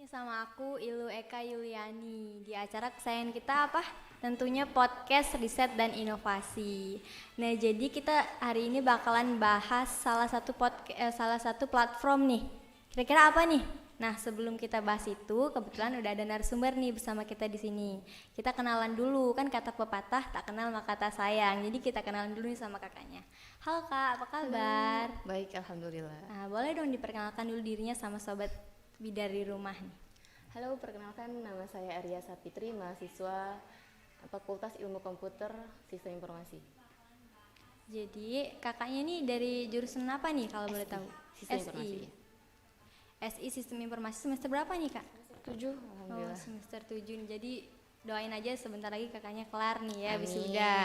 Sama aku Ilu Eka Yuliani di acara kesayangan kita apa? Tentunya podcast riset dan inovasi. Nah, jadi kita hari ini bakalan bahas salah satu platform nih. Kira-kira apa nih? Nah, sebelum kita bahas itu, kebetulan udah ada narasumber nih bersama kita di sini. Kita kenalan dulu, kan kata pepatah tak kenal maka tak sayang. Jadi kita kenalan dulu nih sama kakaknya. Halo Kak, apa kabar? Halo, baik alhamdulillah. Nah, boleh dong diperkenalkan dulu dirinya sama sobat Bidar di rumah nih. Halo, perkenalkan nama saya Arya Sapitri, mahasiswa Fakultas Ilmu Komputer Sistem Informasi. Jadi kakaknya nih dari jurusan apa nih kalau boleh tahu? Sistem Informasi. SI Sistem Informasi semester berapa nih Kak? 7, Oh, alhamdulillah. semester 7 nih. Jadi doain aja sebentar lagi kakaknya kelar nih ya, Amin. wisuda.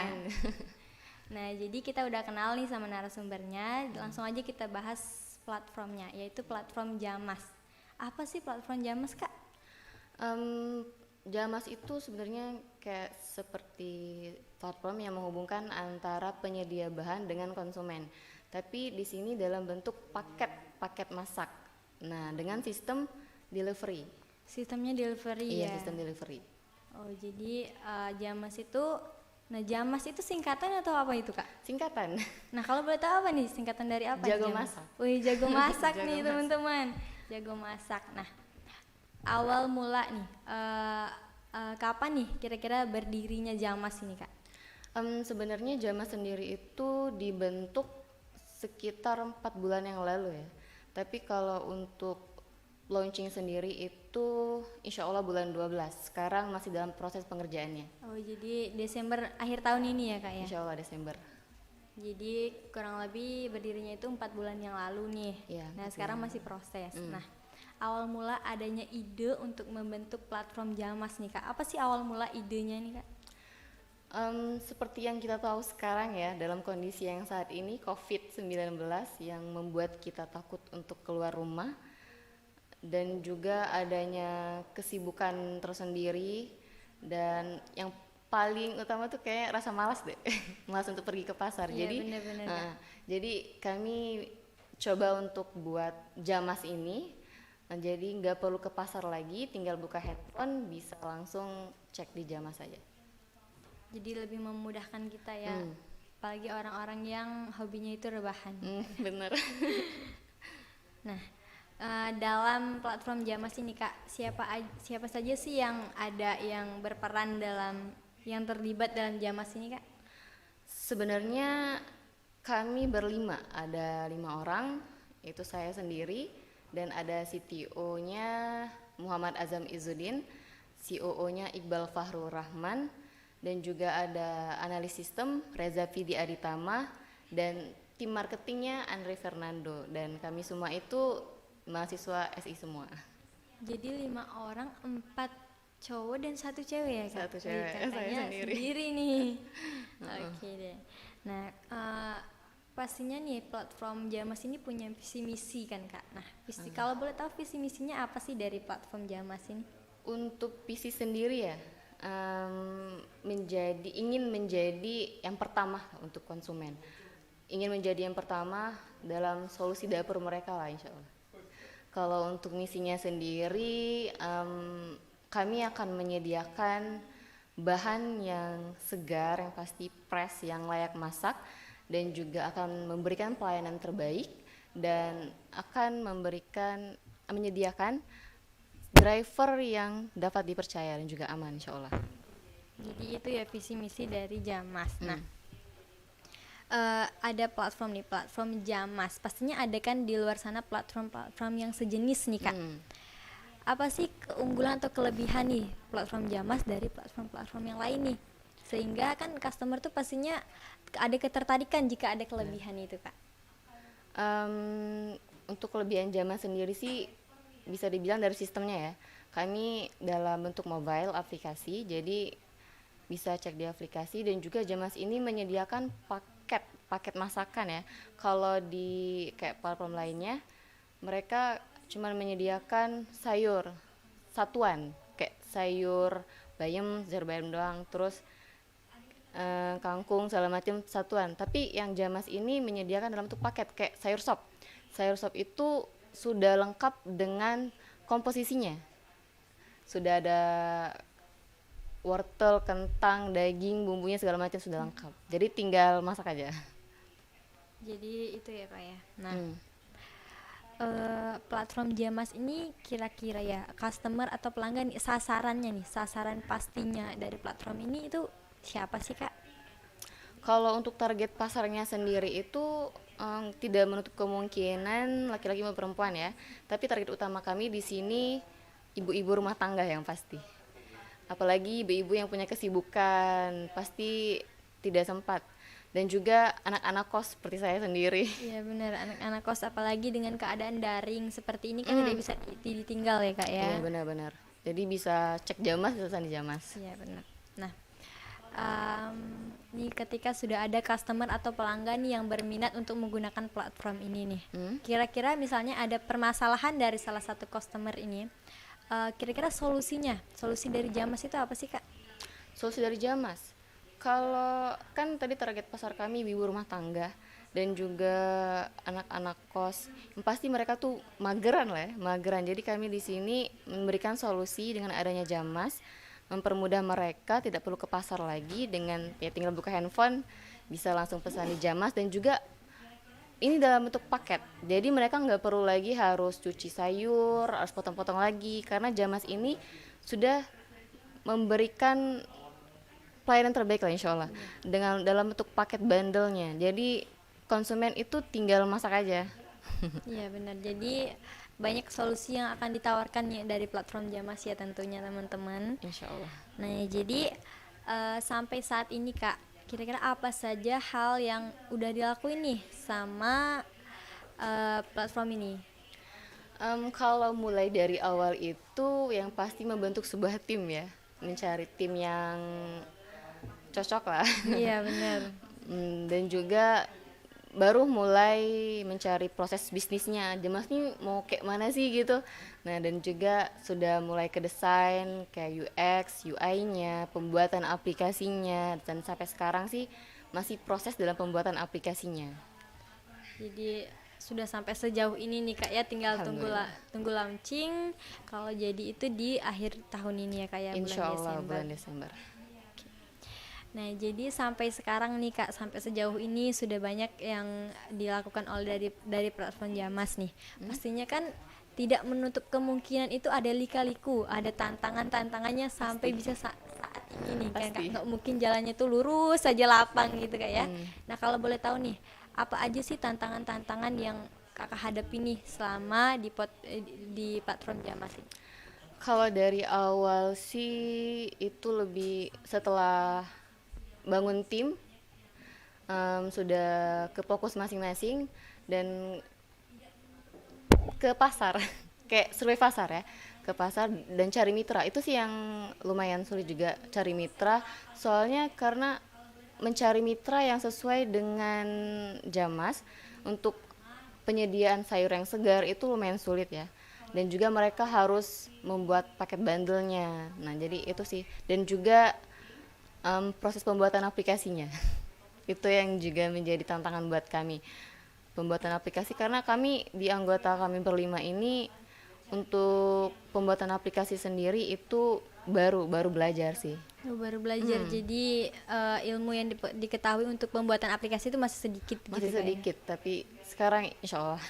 Nah, jadi kita udah kenal nih sama narasumbernya, langsung aja kita bahas platformnya, yaitu platform Jamas. Apa sih platform Jamas, Kak? Jamas itu sebenarnya kayak seperti platform yang menghubungkan antara penyedia bahan dengan konsumen. Tapi di sini dalam bentuk paket masak. Nah, dengan sistem delivery. Sistemnya delivery Iya, ya. sistem delivery. Oh, jadi Jamas itu, nah Jamas itu singkatan atau apa itu Kak? Singkatan. Nah kalau boleh tahu apa nih singkatan dari apa? Jago Jamas? masak. Wih, jago masak Jago nih masak. teman-teman. Jago masak. Nah, awal mula nih, kapan nih kira-kira berdirinya Jamas ini Kak? Sebenarnya Jamas sendiri itu dibentuk sekitar 4 bulan yang lalu ya. Tapi kalau untuk launching sendiri itu insya Allah bulan 12. Sekarang masih dalam proses pengerjaannya. Oh, jadi Desember akhir tahun ini ya Kak ya? Insya Allah Desember. Jadi kurang lebih berdirinya itu 4 bulan yang lalu nih. Iya, Nah 4 sekarang bulan. masih proses. Nah, awal mula adanya ide untuk membentuk platform Jamas nih Kak. Apa sih awal mula idenya nih Kak? Seperti yang kita tahu sekarang ya, dalam kondisi yang saat ini COVID-19 yang membuat kita takut untuk keluar rumah, dan juga adanya kesibukan tersendiri, dan yang paling utama tuh kayak rasa malas deh, malas untuk pergi ke pasar. Iya, Jadi bener-bener, Kak. jadi kami coba untuk buat Jamas ini, jadi nggak perlu ke pasar lagi, tinggal buka headphone bisa langsung cek di Jamas saja. Jadi lebih memudahkan kita ya, apalagi orang-orang yang hobinya itu rebahan. Bener. Nah, dalam platform Jamas ini Kak, siapa saja sih yang ada yang berperan dalam yang terlibat dalam Jamas ini Kak? Sebenarnya kami berlima, ada 5 orang, itu saya sendiri, dan ada CTO-nya Muhammad Azam Izzuddin, COO-nya Iqbal Fahrul Rahman, dan juga ada analis sistem Reza Fidi Aditama, dan tim marketingnya Andre Fernando, dan kami semua itu mahasiswa SI semua. Jadi 5 orang, 4 cowok dan 1 cewek ya Kak? Satu cewek, Wih, kakaknya saya sendiri. nih. Oke deh. Nah, pastinya nih platform Jamas ini punya visi misi kan Kak? Nah, kalau boleh tahu visi misinya apa sih dari platform Jamas ini? Untuk PC sendiri ya, ingin menjadi yang pertama untuk konsumen, ingin menjadi yang pertama dalam solusi dapur mereka lah insya Allah. Kalau untuk misinya sendiri, kami akan menyediakan bahan yang segar, yang pasti fresh, yang layak masak, dan juga akan memberikan pelayanan terbaik, dan akan menyediakan driver yang dapat dipercaya dan juga aman insya Allah. Jadi itu ya visi misi dari Jamas. Nah, ada platform Jamas. Pastinya ada kan di luar sana platform yang sejenis nih Kak. Apa sih keunggulan atau kelebihan nih platform Jamas dari platform yang lain nih? Sehingga kan customer tuh pastinya ada ketertarikan jika ada kelebihan itu Kak. Untuk kelebihan Jamas sendiri sih bisa dibilang dari sistemnya ya. Kami dalam bentuk mobile aplikasi, jadi bisa cek di aplikasi, dan juga Jamas ini menyediakan paket masakan ya. Kalau di kayak platform lainnya, mereka cuma menyediakan sayur satuan, kayak sayur bayam, sayur bayam doang, terus kangkung segala macam satuan. Tapi yang Jamas ini menyediakan dalam bentuk paket kayak sayur sop. Sayur sop itu sudah lengkap dengan komposisinya. sudah ada wortel, kentang, daging, bumbunya segala macam sudah lengkap. Jadi tinggal masak aja. Jadi itu ya Kak ya. Nah, Hmm. platform Jamas ini kira-kira ya customer atau pelanggan sasarannya nih, sasaran pastinya dari platform ini itu siapa sih Kak? Kalau untuk target pasarnya sendiri itu tidak menutup kemungkinan laki-laki maupun perempuan ya. Tapi target utama kami di sini ibu-ibu rumah tangga yang pasti. Apalagi ibu-ibu yang punya kesibukan pasti tidak sempat. Dan juga anak-anak kos seperti saya sendiri. Iya benar, anak-anak kos apalagi dengan keadaan daring seperti ini kan tidak bisa ditinggal ya Kak ya. Iya benar-benar. Jadi bisa cek Jamas, bisa di Jamas. Iya benar. Nah, nih ketika sudah ada customer atau pelanggan yang berminat untuk menggunakan platform ini nih, kira-kira misalnya ada permasalahan dari salah satu customer ini, kira-kira solusi dari Jamas itu apa sih Kak? Solusi dari Jamas. Kalau kan tadi target pasar kami ibu rumah tangga dan juga anak-anak kos, yang pasti mereka tuh mageran lah ya, mageran. Jadi kami di sini memberikan solusi dengan adanya Jamas, mempermudah mereka tidak perlu ke pasar lagi dengan ya tinggal buka handphone bisa langsung pesan di Jamas dan juga ini dalam bentuk paket. Jadi mereka nggak perlu lagi harus cuci sayur, harus potong-potong lagi karena Jamas ini sudah memberikan pelayanan terbaik lah insya Allah dengan dalam bentuk paket bundle-nya. Jadi konsumen itu tinggal masak aja. Iya benar. Jadi banyak solusi yang akan ditawarkan ya dari platform Jamas ya tentunya teman-teman. Insya Allah. Nah ya, jadi sampai saat ini Kak, kira-kira apa saja hal yang udah dilakuin nih sama platform ini? Kalau mulai dari awal itu yang pasti membentuk sebuah tim ya, mencari tim yang cocok lah. Iya benar. Dan juga baru mulai mencari proses bisnisnya. Jamas nih mau kayak mana sih gitu. Nah dan juga sudah mulai ke desain kayak UX, UI-nya, pembuatan aplikasinya dan sampai sekarang sih masih proses dalam pembuatan aplikasinya. Jadi sudah sampai sejauh ini nih Kak ya, tinggal tunggu launching. Kalau jadi itu di akhir tahun ini ya Kak ya, Insya bulan Allah Desember. bulan Desember. Nah, jadi sampai sekarang nih Kak, sampai sejauh ini sudah banyak yang dilakukan oleh dari platform Jamas nih. Pastinya kan tidak menutup kemungkinan itu ada lika-liku, ada tantangannya sampai bisa saat ini nih kan Kak. Nggak mungkin jalannya tuh lurus saja lapang gitu Kak ya. Nah, kalau boleh tahu nih, apa aja sih tantangan-tantangan yang Kakak hadapi nih selama di platform Jamas ini? Kalau dari awal sih itu lebih setelah bangun tim, sudah ke fokus masing-masing dan ke pasar kayak survei pasar ya, ke pasar dan cari mitra. Itu sih yang lumayan sulit juga, cari mitra, soalnya karena mencari mitra yang sesuai dengan Jamas untuk penyediaan sayur yang segar itu lumayan sulit ya. Dan juga mereka harus membuat paket bundle-nya. Nah jadi itu sih, dan juga proses pembuatan aplikasinya itu yang juga menjadi tantangan buat kami, pembuatan aplikasi, karena kami di anggota kami berlima ini untuk pembuatan aplikasi sendiri itu baru belajar sih. Baru belajar, jadi ilmu yang diketahui untuk pembuatan aplikasi itu masih sedikit masih gitu sedikit ya? Tapi sekarang insya Allah.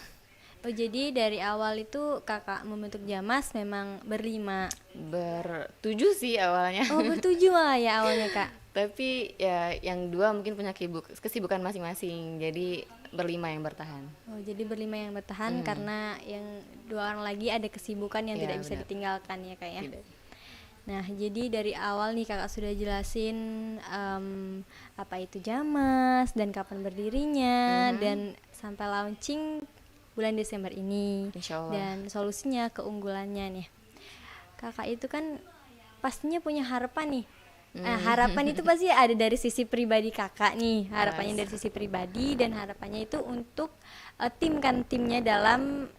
Oh jadi dari awal itu kakak membentuk Jamas memang berlima? Bertujuh sih awalnya. Oh bertujuh malah ya awalnya Kak. Tapi ya yang dua mungkin punya kesibukan masing-masing, jadi berlima yang bertahan. Oh jadi berlima yang bertahan karena yang dua orang lagi ada kesibukan yang Ya, tidak bisa benar. ditinggalkan ya Kak ya. Tidak. Nah jadi dari awal nih kakak sudah jelasin apa itu Jamas dan kapan berdirinya dan sampai launching bulan Desember ini. Insya Allah. Dan solusinya, keunggulannya nih. Kakak itu kan pastinya punya harapan nih. Nah, harapan itu pasti ada dari sisi pribadi kakak nih. Harapannya dari sisi pribadi dan harapannya itu untuk timnya dalam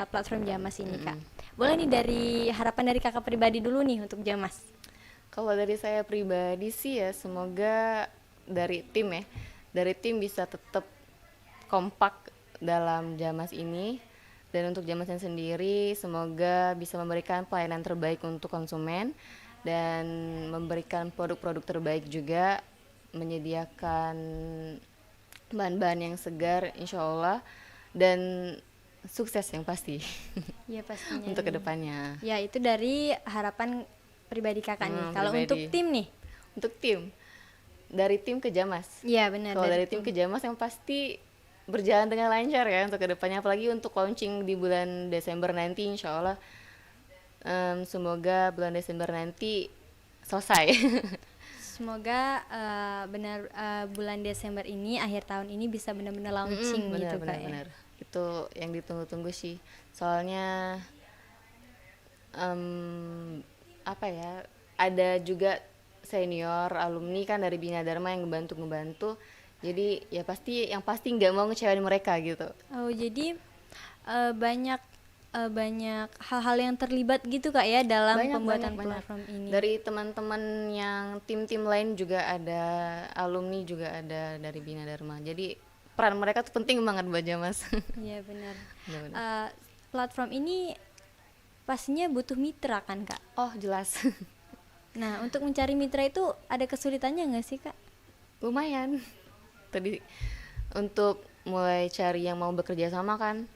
platform Jamas ini Kak. Boleh nih dari harapan dari kakak pribadi dulu nih untuk Jamas. Kalau dari saya pribadi sih ya semoga dari tim ya, dari tim bisa tetap kompak dalam Jamas ini Dan untuk Jamasnya sendiri semoga bisa memberikan pelayanan terbaik untuk konsumen dan memberikan produk-produk terbaik juga, menyediakan bahan-bahan yang segar insya Allah, dan sukses yang pasti Ya pastinya untuk nih. kedepannya. Ya itu dari harapan pribadi kakak nih. Kalau Pribadi. untuk tim nih? Untuk tim, dari tim ke Jamas. Iya benar. Kalau dari tim ke Jamas yang pasti berjalan dengan lancar ya untuk kedepannya, apalagi untuk launching di bulan Desember nanti insya Allah. Semoga bulan Desember nanti selesai. Semoga benar bulan Desember ini, akhir tahun ini bisa benar-benar launching gitu Kak ya. Benar. Itu yang ditunggu-tunggu sih. Soalnya apa ya? Ada juga senior alumni kan dari Bina Dharma yang ngebantu. Jadi ya yang pasti nggak mau ngecewain mereka gitu. Oh jadi banyak hal-hal yang terlibat gitu Kak ya dalam pembuatan platform ini. Dari teman-teman yang tim-tim lain juga ada, alumni juga ada dari Bina Dharma. Jadi peran mereka tuh penting banget buat Jamas. Iya benar. Platform ini pastinya butuh mitra kan Kak? Oh jelas. Nah untuk mencari mitra itu ada kesulitannya nggak sih Kak? Lumayan. Tadi untuk mulai cari yang mau bekerja sama kan,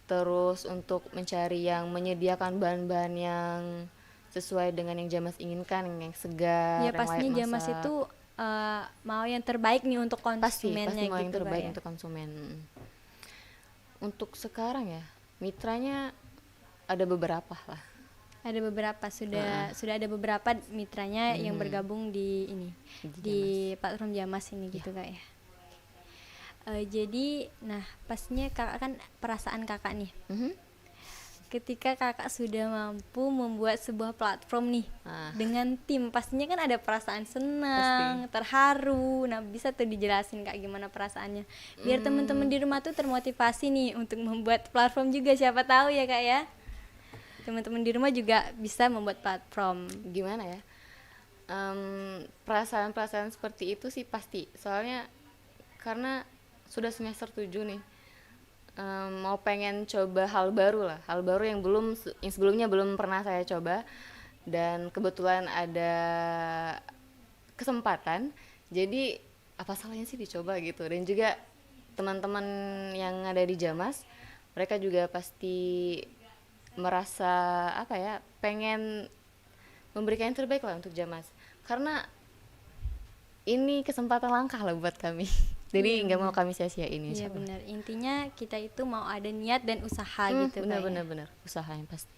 terus untuk mencari yang menyediakan bahan-bahan yang sesuai dengan yang Jamas inginkan, yang segar, ya pastinya Jamas itu mau yang terbaik nih untuk konsumennya. Pasti mau gitu yang terbaik ya? untuk konsumen. Untuk sekarang ya mitranya ada beberapa lah. Ada beberapa sudah ada beberapa mitranya yang bergabung di ini di platform Jamas ini gitu Kak ya. Jadi nah pastinya kakak kan perasaan kakak nih ketika kakak sudah mampu membuat sebuah platform nih dengan tim, pastinya kan ada perasaan senang, terharu. Nah bisa tuh dijelasin Kak gimana perasaannya biar teman-teman di rumah tuh termotivasi nih untuk membuat platform juga, siapa tahu ya Kak ya, teman-teman di rumah juga bisa membuat platform. Gimana ya, perasaan-perasaan seperti itu sih pasti, soalnya karena sudah semester 7 nih, mau pengen coba hal baru yang sebelumnya belum pernah saya coba, dan kebetulan ada kesempatan, jadi apa salahnya sih dicoba gitu. Dan juga teman-teman yang ada di Jamas, mereka juga pasti merasa pengen memberikan yang terbaik lah untuk Jamas, karena ini kesempatan langka lah buat kami. Jadi nggak mau kami sia-siain. Iya benar, intinya kita itu mau ada niat dan usaha gitu. Benar usaha yang pasti.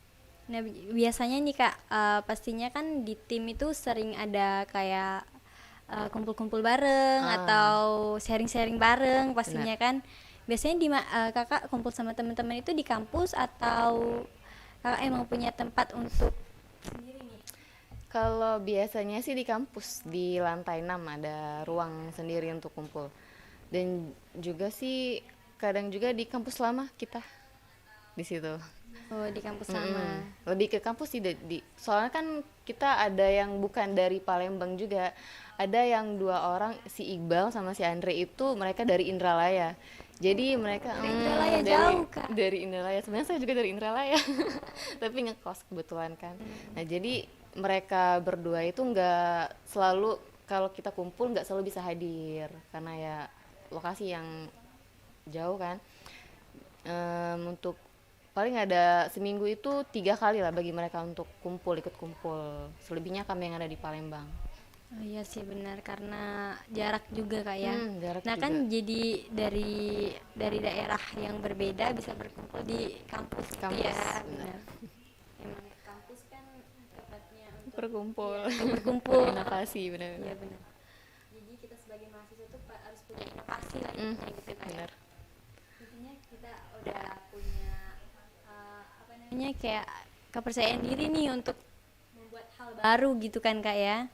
Nah biasanya nih Kak, pastinya kan di tim itu sering ada kayak kumpul-kumpul bareng atau sharing-sharing bareng pastinya. Benar. Kan biasanya kakak kumpul sama teman-teman itu di kampus atau kakak emang punya tempat untuk sendiri nih? Kalau biasanya sih di kampus, di lantai 6 ada ruang sendiri untuk kumpul. Dan juga sih kadang juga di kampus lama kita di situ. Oh di kampus lama. Lebih ke kampus sih, soalnya kan kita ada yang bukan dari Palembang juga, ada yang 2 orang, si Iqbal sama si Andre itu mereka dari Indralaya. Jadi mereka Indralaya jauh Kak. Dari Indralaya, sebenarnya saya juga dari Indralaya tapi ngekos kebetulan kan. Nah jadi mereka berdua itu nggak selalu, kalau kita kumpul nggak selalu bisa hadir karena ya lokasi yang jauh kan. Untuk paling ada seminggu itu 3 kali lah bagi mereka untuk ikut kumpul. Selebihnya kami yang ada di Palembang. Oh iya sih benar, karena jarak juga Kak ya. Nah juga. Kan jadi dari daerah yang berbeda bisa berkumpul di kampus gitu ya. Benar. Emang kampus kan tempatnya untuk berkumpul inovasi, benar. Iya benar. Jadi kita sebagai mahasiswa tuh harus punya inovasi lah gitu Kak. Benar. Intinya kita udah punya kayak kepercayaan diri nih untuk membuat hal baru gitu kan Kak ya.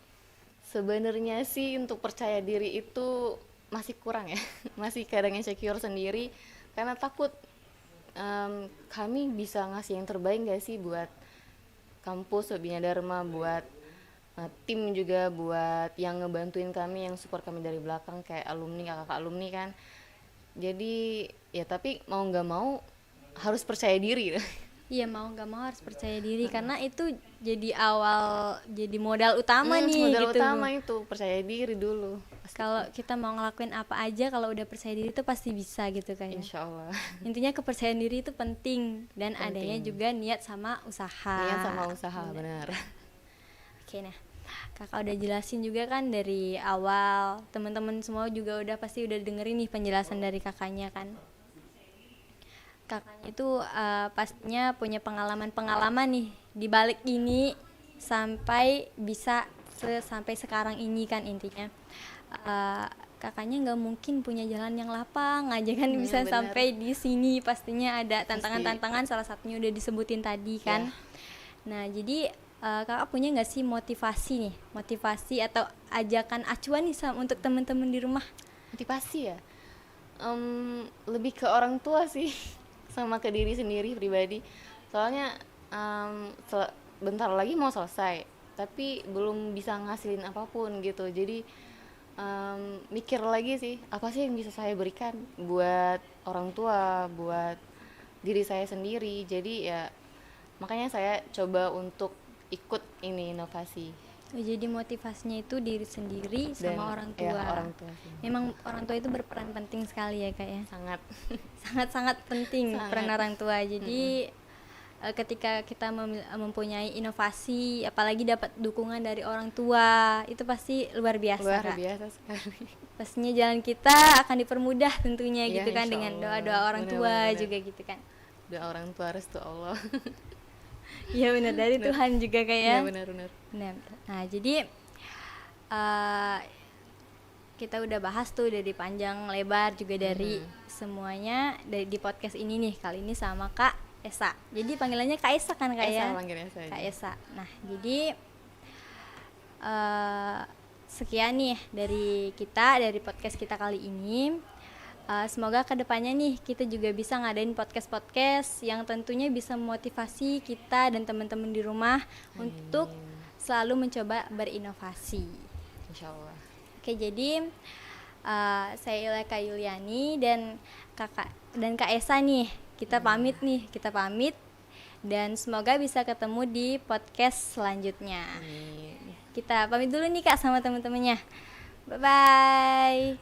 Sebenarnya sih untuk percaya diri itu masih kurang ya, masih kadang insecure sendiri karena takut kami bisa ngasih yang terbaik gak sih buat kampus, buat Bina Dharma, buat tim juga, buat yang ngebantuin kami, yang support kami dari belakang kayak alumni, kakak alumni kan. Jadi ya tapi mau nggak mau harus percaya diri. Iya, mau nggak mau harus percaya diri karena itu jadi awal, jadi modal utama nih Modal gitu. utama itu percaya diri dulu. Kalau kita mau ngelakuin apa aja, kalau udah percaya diri itu pasti bisa gitu kan ya. Insya Allah. Intinya kepercayaan diri itu penting dan adanya juga niat sama usaha. Niat sama usaha, benar. Oke, nah kakak udah jelasin juga kan dari awal, teman-teman semua juga udah pasti udah dengerin nih penjelasan dari kakaknya kan. Kakaknya itu pastinya punya pengalaman-pengalaman nih di balik ini sampai bisa sampai sekarang ini kan intinya. Kakaknya nggak mungkin punya jalan yang lapang aja kan bisa bener. sampai di sini, pastinya ada tantangan-tantangan, salah satunya udah disebutin tadi kan. Nah jadi kakak punya nggak sih motivasi atau ajakan acuan nih untuk teman-teman di rumah? Motivasi ya, lebih ke orang tua sih sama ke diri sendiri pribadi. Soalnya bentar lagi mau selesai tapi belum bisa ngasilin apapun gitu. Jadi mikir lagi sih, apa sih yang bisa saya berikan buat orang tua, buat diri saya sendiri. Jadi ya makanya saya coba untuk ikut ini inovasi. Jadi motivasinya itu diri sendiri sama orang tua. Ya, orang tua sih. Memang orang tua itu berperan penting sekali ya kak ya. Sangat penting peran orang tua. Jadi ketika kita mempunyai inovasi, apalagi dapat dukungan dari orang tua, itu pasti luar biasa kak. Biasa sekali. Pastinya jalan kita akan dipermudah tentunya Ya, gitu kan, dengan doa-doa orang tua juga gitu kan. Doa orang tua, restu Allah. Iya benar, dari Tuhan juga kayak. Iya benar. Nah jadi kita udah bahas tuh dari panjang lebar juga dari semuanya di podcast ini nih, kali ini sama Kak Esa. Jadi panggilannya Kak Esa kan Kak ya? Kak Esa. Nah jadi sekian nih dari podcast kita kali ini. Semoga kedepannya nih kita juga bisa ngadain podcast yang tentunya bisa memotivasi kita dan teman-teman di rumah untuk selalu mencoba berinovasi. Insya Allah. Oke, jadi saya Ileka Yuliani dan Kak Esa nih, kita pamit dan semoga bisa ketemu di podcast selanjutnya. Kita pamit dulu nih Kak sama teman-temannya. Bye bye.